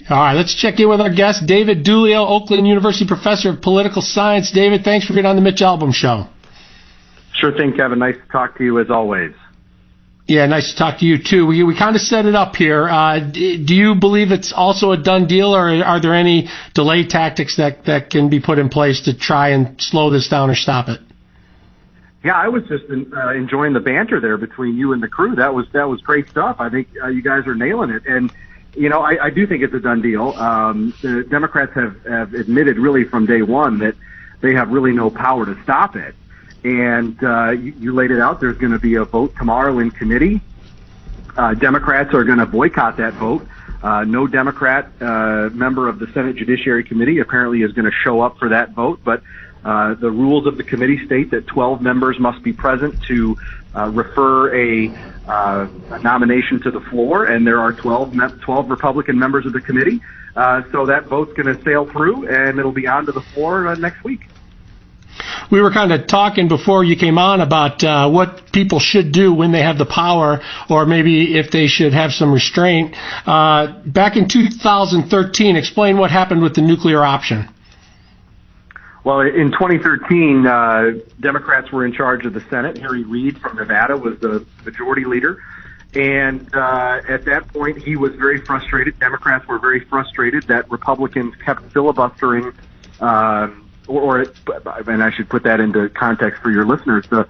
All right, let's check in with our guest, David Dulio, Oakland University Professor of Political Science. David, thanks for being on the Mitch Albom Show. Sure thing, Kevin. Nice to talk to you as always. Yeah, nice to talk to you, too. We kind of set it up here. Do you believe it's also a done deal, or are there any delay tactics that can be put in place to try and slow this down or stop it? Yeah, I was just enjoying the banter there between you and the crew. That was great stuff. I think you guys are nailing it. And, you know, I do think it's a done deal. The Democrats have admitted really from day one that they have really no power to stop it. And you laid it out. There's going to be a vote tomorrow in committee. Democrats are going to boycott that vote. No Democrat member of the Senate Judiciary Committee apparently is going to show up for that vote. But the rules of the committee state that 12 members must be present to refer a nomination to the floor, and there are 12 Republican members of the committee. So that vote's going to sail through, and it'll be on to the floor next week. We were kind of talking before you came on about what people should do when they have the power, or maybe if they should have some restraint. Back in 2013, explain what happened with the nuclear option. Well, in 2013, Democrats were in charge of the Senate. Harry Reid from Nevada was the majority leader. And at that point, he was very frustrated. Democrats were very frustrated that Republicans kept filibustering and I should put that into context for your listeners, the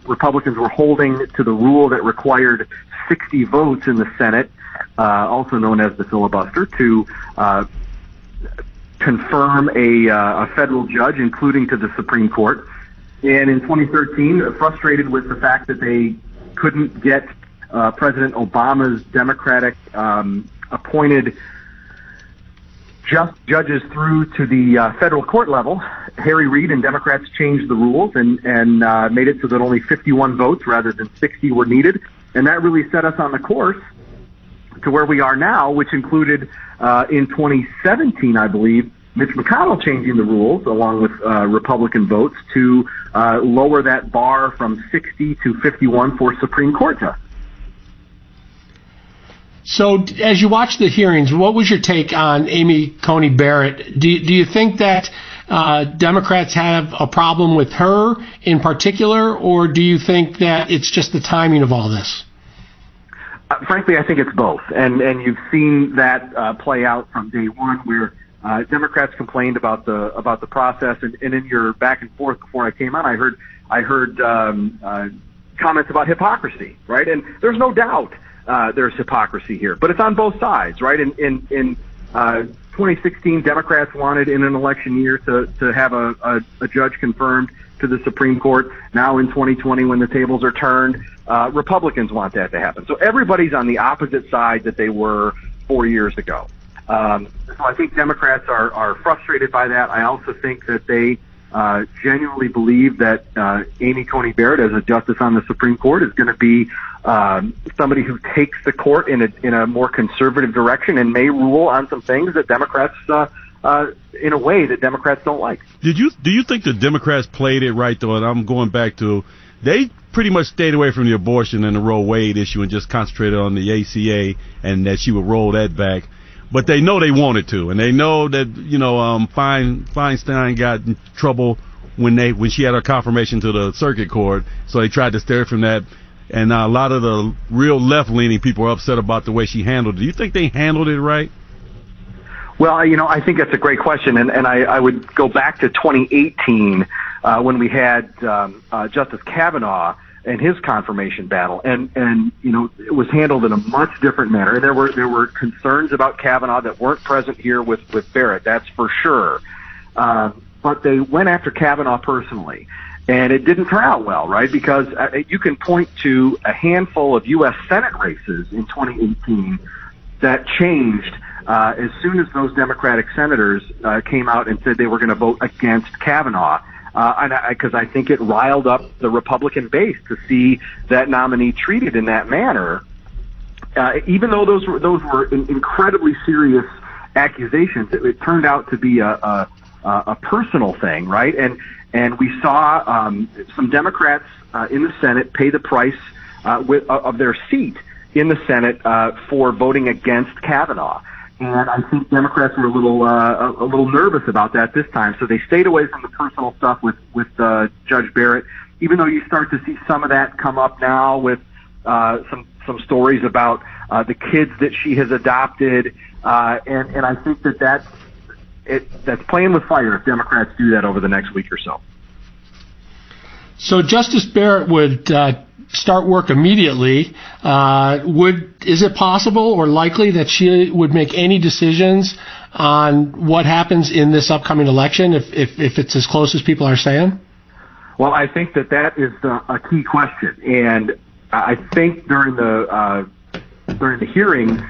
Republicans were holding to the rule that required 60 votes in the Senate, also known as the filibuster, to confirm a federal judge, including to the Supreme Court. And in 2013, frustrated with the fact that they couldn't get President Obama's Democratic appointed judges through to the federal court level, Harry Reid and Democrats changed the rules and made it so that only 51 votes rather than 60 were needed. And that really set us on the course to where we are now, which included in 2017, I believe, Mitch McConnell changing the rules along with Republican votes to lower that bar from 60 to 51 for Supreme Court justice. So as you watch the hearings, what was your take on Amy Coney Barrett? Do you think that Democrats have a problem with her in particular, or do you think that it's just the timing of all this? Frankly, I think it's both. And you've seen that play out from day one where Democrats complained about the process. And in your back and forth before I came on, I heard comments about hypocrisy, right? And there's no doubt there's hypocrisy here, but it's on both sides, right? In 2016, Democrats wanted in an election year to have a judge confirmed to the Supreme Court. Now in 2020, when the tables are turned, Republicans want that to happen. So everybody's on the opposite side that they were 4 years ago. So I think Democrats are frustrated by that. I also think that they genuinely believe that Amy Coney Barrett, as a justice on the Supreme Court, is going to be somebody who takes the court in a more conservative direction and may rule on some things that Democrats, in a way that Democrats don't like. Do you think the Democrats played it right, though? And I'm going back to, they pretty much stayed away from the abortion and the Roe Wade issue and just concentrated on the ACA, and that she would roll that back. But they know they wanted to, and they know that, Feinstein got in trouble when she had her confirmation to the circuit court, so they tried to steer from that. And a lot of the real left-leaning people are upset about the way she handled it. Do you think they handled it right? Well, I think that's a great question, and I would go back to 2018 when we had Justice Kavanaugh and his confirmation battle, and it was handled in a much different manner. There were concerns about Kavanaugh that weren't present here with Barrett, that's for sure. But they went after Kavanaugh personally, and it didn't turn out well, right? Because you can point to a handful of U.S. Senate races in 2018 that changed as soon as those Democratic senators came out and said they were going to vote against Kavanaugh. Because I think it riled up the Republican base to see that nominee treated in that manner, even though those were incredibly serious accusations. It turned out to be a personal thing, right? And we saw some Democrats in the Senate pay the price of their seat in the Senate for voting against Kavanaugh. And I think Democrats were a little nervous about that this time, so they stayed away from the personal stuff with Judge Barrett. Even though you start to see some of that come up now with some stories about the kids that she has adopted, and I think that's playing with fire if Democrats do that over the next week or so. So Justice Barrett would start work immediately. Is it possible or likely that she would make any decisions on what happens in this upcoming election if it's as close as people are saying? Well, I think that is a key question, and I think during the hearings,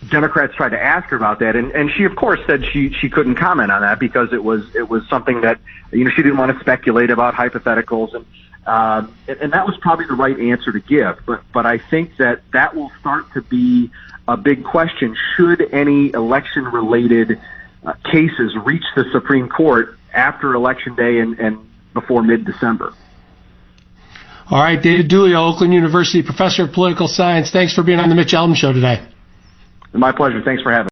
Democrats tried to ask her about that, and she of course said she couldn't comment on that because it was something that she didn't want to speculate about hypotheticals, and that was probably the right answer to give. But I think that will start to be a big question should any election related cases reach the Supreme Court after Election Day and before mid-December. All right, David Dulio, Oakland University professor of political science. Thanks for being on the Mitch Albom Show today. My pleasure. Thanks for having me.